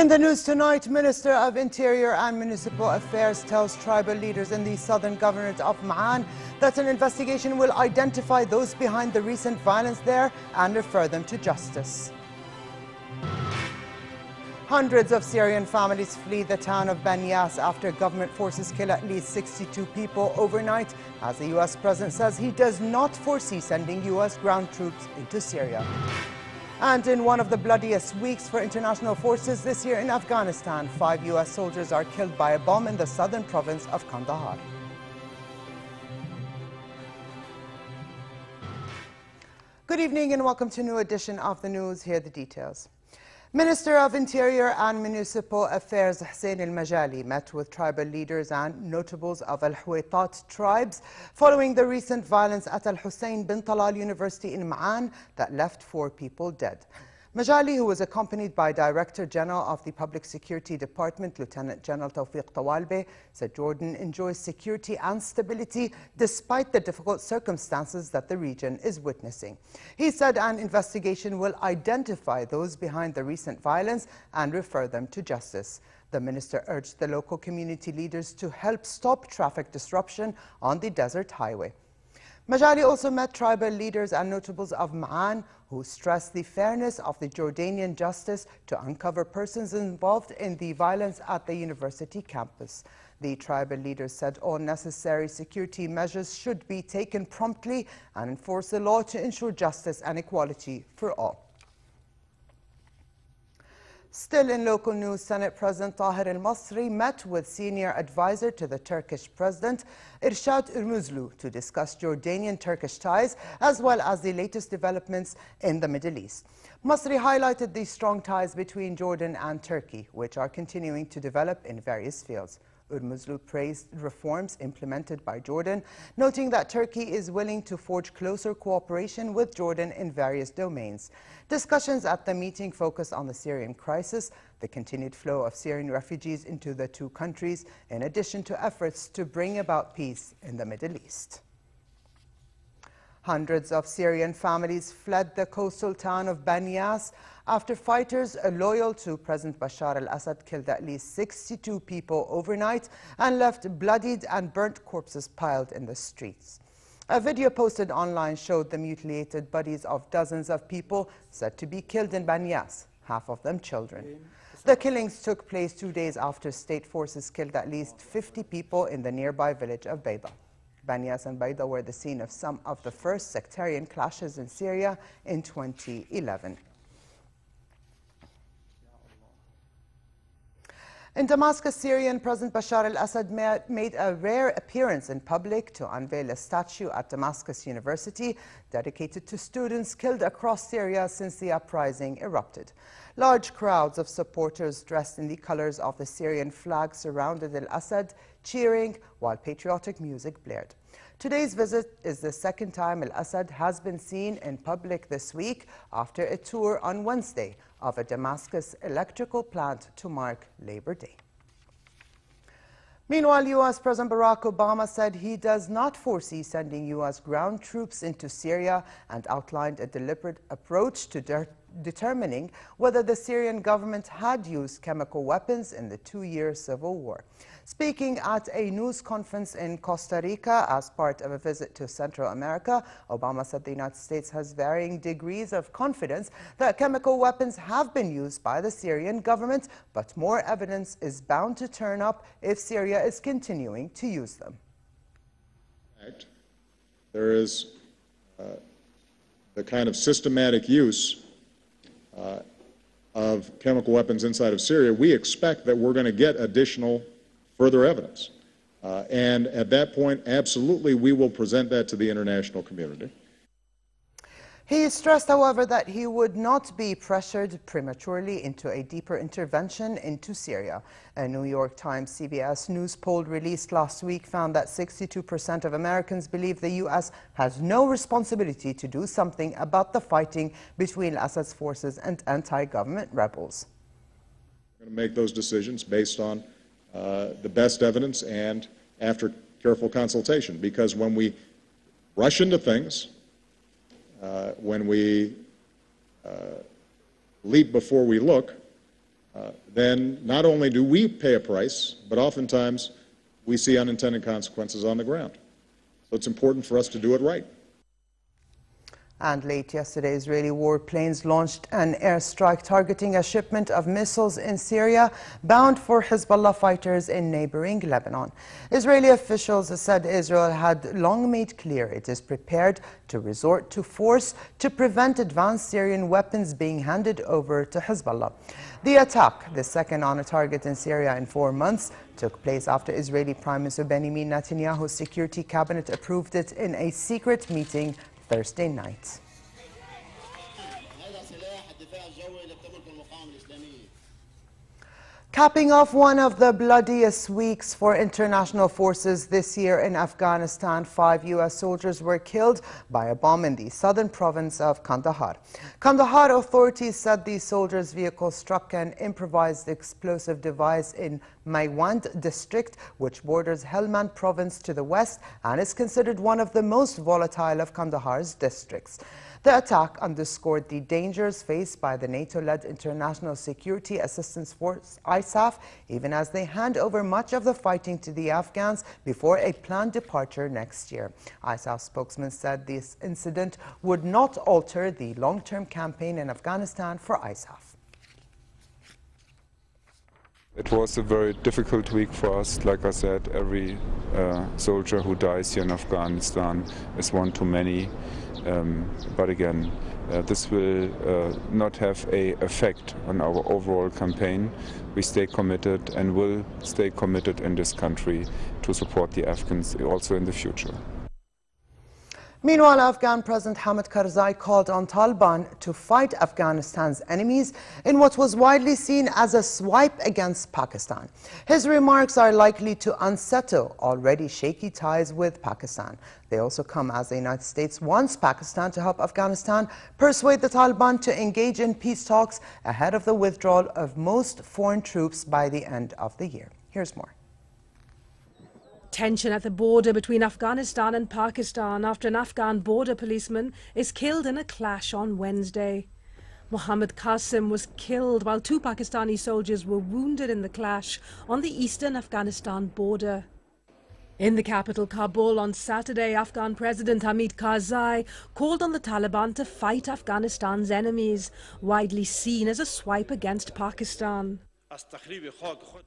In the news tonight, Minister of Interior and Municipal Affairs tells tribal leaders in the southern governorate of Ma'an that an investigation will identify those behind the recent violence there and refer them to justice. Hundreds of Syrian families flee the town of Banyas after government forces kill at least 62 people overnight, as the U.S. president says he does not foresee sending U.S. ground troops into Syria. And in one of the bloodiest weeks for international forces this year in Afghanistan, 5 U.S. soldiers are killed by a bomb in the southern province of Kandahar. Good evening and welcome to a new edition of the news. Here are the details. Minister of Interior and Municipal Affairs Hussein al-Majali met with tribal leaders and notables of Al-Huwaitat tribes following the recent violence at Al-Hussein bin Talal University in Ma'an that left 4 people dead. Majali, who was accompanied by Director General of the Public Security Department, Lieutenant General Tawfiq Tawalbe, said Jordan enjoys security and stability despite the difficult circumstances that the region is witnessing. He said an investigation will identify those behind the recent violence and refer them to justice. The minister urged the local community leaders to help stop traffic disruption on the desert highway. Majali also met tribal leaders and notables of Ma'an who stressed the fairness of the Jordanian justice to uncover persons involved in the violence at the university campus. The tribal leaders said all necessary security measures should be taken promptly and enforce the law to ensure justice and equality for all. Still in local news, Senate President Tahir al-Masri met with senior advisor to the Turkish President Irshad Urmuzlu to discuss Jordanian-Turkish ties as well as the latest developments in the Middle East. Masri highlighted the strong ties between Jordan and Turkey, which are continuing to develop in various fields. Urmuzlu praised reforms implemented by Jordan, noting that Turkey is willing to forge closer cooperation with Jordan in various domains. Discussions at the meeting focused on the Syrian crisis, the continued flow of Syrian refugees into the 2 countries, in addition to efforts to bring about peace in the Middle East. Hundreds of Syrian families fled the coastal town of Banyas after fighters loyal to President Bashar al-Assad killed at least 62 people overnight and left bloodied and burnt corpses piled in the streets. A video posted online showed the mutilated bodies of dozens of people said to be killed in Banyas, half of them children. The killings took place 2 days after state forces killed at least 50 people in the nearby village of Bayda. Banyas and Bayda were the scene of some of the first sectarian clashes in Syria in 2011. In Damascus, Syrian President Bashar al-Assad made a rare appearance in public to unveil a statue at Damascus University dedicated to students killed across Syria since the uprising erupted. Large crowds of supporters dressed in the colors of the Syrian flag surrounded al-Assad, cheering while patriotic music blared. Today's visit is the second time al-Assad has been seen in public this week after a tour on Wednesday of a Damascus electrical plant to mark Labor Day. Meanwhile, U.S. President Barack Obama said he does not foresee sending U.S. ground troops into Syria and outlined a deliberate approach to determining whether the Syrian government had used chemical weapons in the 2-year civil war. Speaking at a news conference in Costa Rica as part of a visit to Central America, Obama said the United States has varying degrees of confidence that chemical weapons have been used by the Syrian government, but more evidence is bound to turn up if Syria is continuing to use them. There is the kind of systematic use of chemical weapons inside of Syria. We expect that we're going to get additional further evidence. And at that point, absolutely, we will present that to the international community. He stressed, however, that he would not be pressured prematurely into a deeper intervention into Syria. A New York Times CBS News poll released last week found that 62% of Americans believe the U.S. has no responsibility to do something about the fighting between Assad's forces and anti-government rebels. We're going to make those decisions based on the best evidence and after careful consultation, because when we rush into things, when we leap before we look, then not only do we pay a price, but oftentimes we see unintended consequences on the ground. So it's important for us to do it right. And late yesterday, Israeli warplanes launched an airstrike targeting a shipment of missiles in Syria bound for Hezbollah fighters in neighboring Lebanon. Israeli officials said Israel had long made clear it is prepared to resort to force to prevent advanced Syrian weapons being handed over to Hezbollah. The attack, the second on a target in Syria in 4 months, took place after Israeli Prime Minister Benjamin Netanyahu's security cabinet approved it in a secret meeting Thursday night. Capping off one of the bloodiest weeks for international forces this year in Afghanistan, 5 U.S. soldiers were killed by a bomb in the southern province of Kandahar. Kandahar authorities said the soldiers' vehicle struck an improvised explosive device in Maiwand district, which borders Helmand province to the west and is considered one of the most volatile of Kandahar's districts. The attack underscored the dangers faced by the NATO-led International Security Assistance Force, ISAF, even as they hand over much of the fighting to the Afghans before a planned departure next year. ISAF spokesman said this incident would not alter the long-term campaign in Afghanistan for ISAF. It was a very difficult week for us. Like I said, every soldier who dies here in Afghanistan is one too many. But again, this will not have an effect on our overall campaign. We stay committed and will stay committed in this country to support the Afghans also in the future. Meanwhile, Afghan President Hamid Karzai called on Taliban to fight Afghanistan's enemies in what was widely seen as a swipe against Pakistan. His remarks are likely to unsettle already shaky ties with Pakistan. They also come as the United States wants Pakistan to help Afghanistan persuade the Taliban to engage in peace talks ahead of the withdrawal of most foreign troops by the end of the year. Here's more. Tension at the border between Afghanistan and Pakistan after an Afghan border policeman is killed in a clash on Wednesday. Mohammed Qasim was killed while 2 Pakistani soldiers were wounded in the clash on the eastern Afghanistan border. In the capital Kabul on Saturday, Afghan President Hamid Karzai called on the Taliban to fight Afghanistan's enemies, widely seen as a swipe against Pakistan.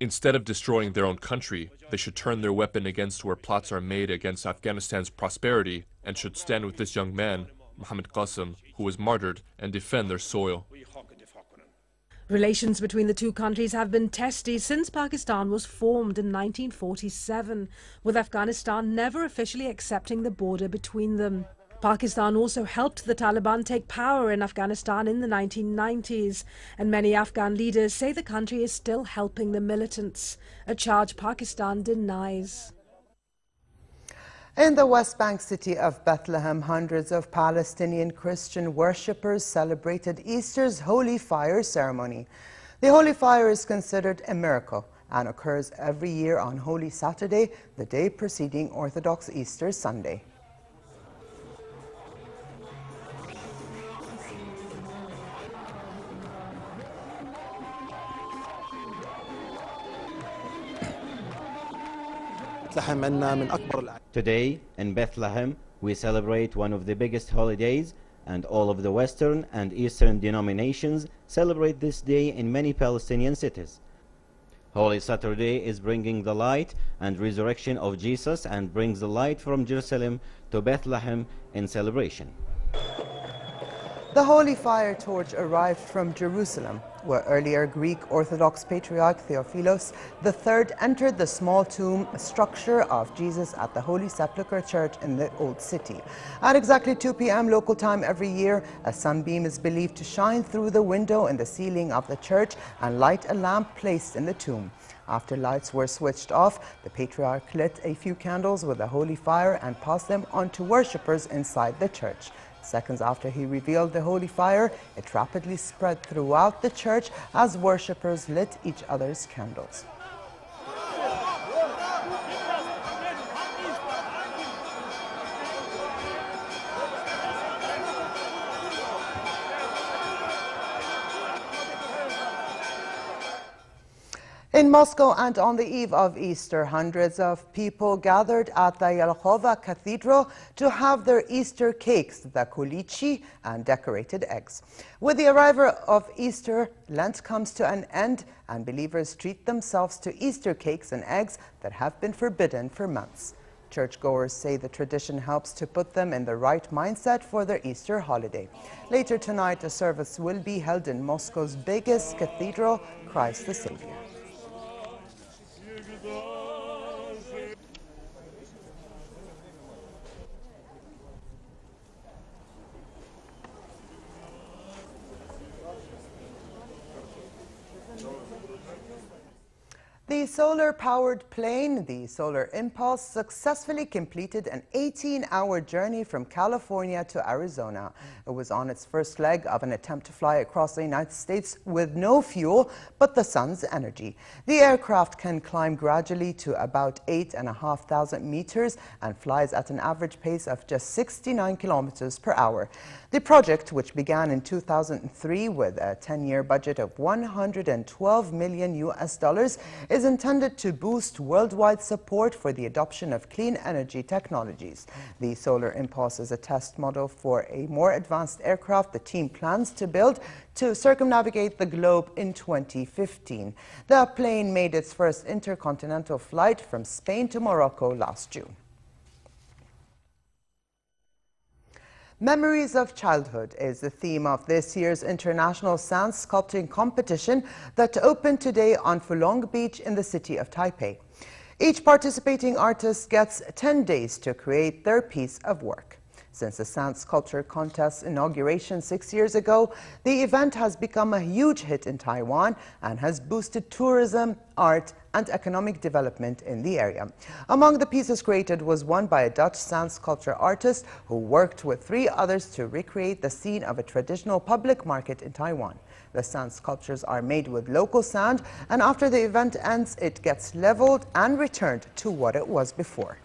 Instead of destroying their own country, they should turn their weapon against where plots are made against Afghanistan's prosperity and should stand with this young man, Mohammed Qasim, who was martyred, and defend their soil. Relations between the 2 countries have been testy since Pakistan was formed in 1947, with Afghanistan never officially accepting the border between them. Pakistan also helped the Taliban take power in Afghanistan in the 1990s, and many Afghan leaders say the country is still helping the militants, a charge Pakistan denies. In the West Bank city of Bethlehem, hundreds of Palestinian Christian worshippers celebrated Easter's Holy Fire ceremony. The Holy Fire is considered a miracle and occurs every year on Holy Saturday, the day preceding Orthodox Easter Sunday. Today, in Bethlehem, we celebrate one of the biggest holidays, and all of the Western and Eastern denominations celebrate this day in many Palestinian cities. Holy Saturday is bringing the light and resurrection of Jesus and brings the light from Jerusalem to Bethlehem in celebration. The Holy Fire torch arrived from Jerusalem, where earlier Greek Orthodox Patriarch Theophilos III entered the small tomb structure of Jesus at the Holy Sepulchre Church in the Old City. At exactly 2 p.m. local time every year, a sunbeam is believed to shine through the window in the ceiling of the church and light a lamp placed in the tomb. After lights were switched off, the Patriarch lit a few candles with the Holy Fire and passed them on to worshippers inside the church. Seconds after he revealed the Holy Fire, it rapidly spread throughout the church as worshippers lit each other's candles. In Moscow and on the eve of Easter, hundreds of people gathered at the Yelkhova Cathedral to have their Easter cakes, the kulichi, and decorated eggs. With the arrival of Easter, Lent comes to an end and believers treat themselves to Easter cakes and eggs that have been forbidden for months. Churchgoers say the tradition helps to put them in the right mindset for their Easter holiday. Later tonight, a service will be held in Moscow's biggest cathedral, Christ the Savior. The solar-powered plane, the Solar Impulse, successfully completed an 18-hour journey from California to Arizona. It was on its first leg of an attempt to fly across the United States with no fuel but the sun's energy. The aircraft can climb gradually to about 8,500 meters and flies at an average pace of just 69 kilometers per hour. The project, which began in 2003 with a 10-year budget of $112 million, is intended to boost worldwide support for the adoption of clean energy technologies. The Solar Impulse is a test model for a more advanced aircraft the team plans to build to circumnavigate the globe in 2015. The plane made its first intercontinental flight from Spain to Morocco last June. Memories of Childhood is the theme of this year's International Sand Sculpting Competition that opened today on Fulong Beach in the city of Taipei. Each participating artist gets 10 days to create their piece of work. Since the sand sculpture contest's inauguration 6 years ago, the event has become a huge hit in Taiwan and has boosted tourism, art, and economic development in the area. Among the pieces created was one by a Dutch sand sculpture artist who worked with 3 others to recreate the scene of a traditional public market in Taiwan. The sand sculptures are made with local sand, and after the event ends, it gets leveled and returned to what it was before.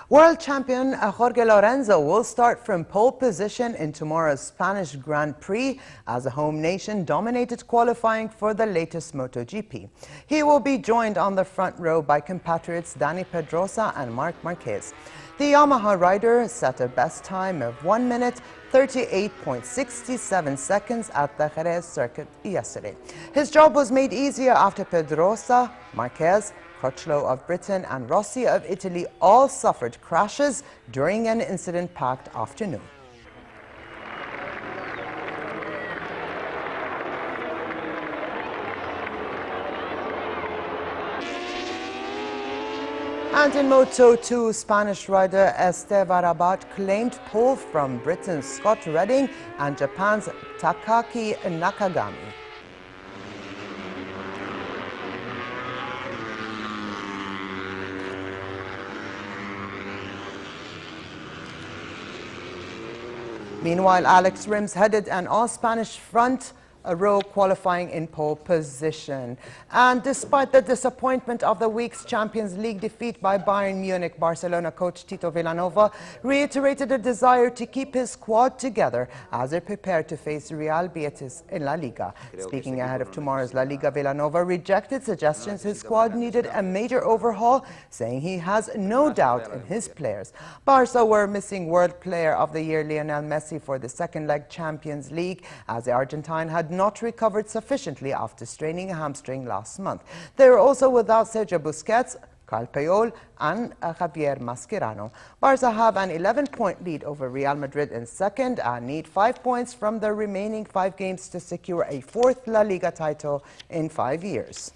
World champion Jorge Lorenzo will start from pole position in tomorrow's Spanish Grand Prix as the home nation dominated qualifying for the latest MotoGP. He will be joined on the front row by compatriots Dani Pedrosa and Marc Marquez. The Yamaha rider set a best time of 1 minute 38.67 seconds at the Jerez circuit yesterday. His job was made easier after Pedrosa, Marquez, Crutchlow of Britain and Rossi of Italy all suffered crashes during an incident-packed afternoon. And in Moto2, Spanish rider Esteban Rabat claimed pole from Britain's Scott Redding and Japan's Takaki Nakagami. Meanwhile, Alex Rins headed an all-Spanish front row qualifying in pole position. And despite the disappointment of the week's Champions League defeat by Bayern Munich, Barcelona coach Tito Villanova reiterated a desire to keep his squad together as they prepare to face Real Betis in La Liga. Speaking ahead of tomorrow's La Liga, Villanova rejected suggestions his squad needed a major overhaul, saying he has no doubt in his players. Barca were missing World Player of the Year Lionel Messi for the second-leg Champions League as the Argentine had not recovered sufficiently after straining a hamstring last month. They were also without Sergio Busquets, Carl Puyol and Javier Mascherano. Barca have an 11-point lead over Real Madrid in second and need 5 points from the remaining 5 games to secure a 4th La Liga title in 5 years.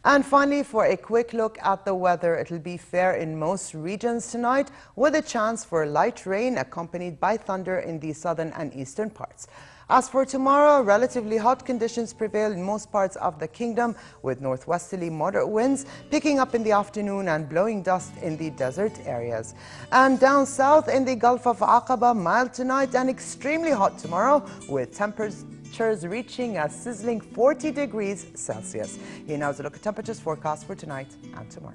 And finally, for a quick look at the weather, it'll be fair in most regions tonight with a chance for light rain accompanied by thunder in the southern and eastern parts. As for tomorrow, relatively hot conditions prevail in most parts of the kingdom, with northwesterly moderate winds picking up in the afternoon and blowing dust in the desert areas. And down south in the Gulf of Aqaba, mild tonight and extremely hot tomorrow, with temperatures reaching a sizzling 40 degrees Celsius. Here now is a look at temperatures forecast for tonight and tomorrow.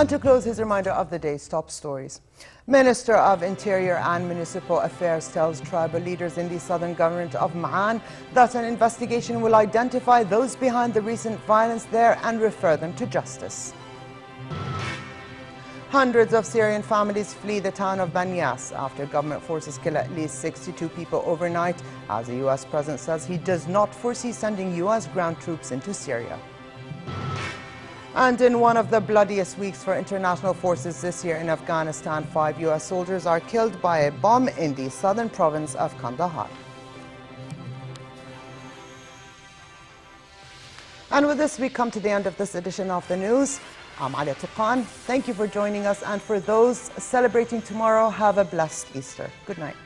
And to close, his reminder of the day's top stories. Minister of Interior and Municipal Affairs tells tribal leaders in the southern government of Ma'an that an investigation will identify those behind the recent violence there and refer them to justice. Hundreds of Syrian families flee the town of Banyas after government forces kill at least 62 people overnight, as the U.S. president says he does not foresee sending U.S. ground troops into Syria. And in one of the bloodiest weeks for international forces this year in Afghanistan, 5 U.S. soldiers are killed by a bomb in the southern province of Kandahar. And with this, we come to the end of this edition of the news. I'm Alia Tuqan. Thank you for joining us. And for those celebrating tomorrow, have a blessed Easter. Good night.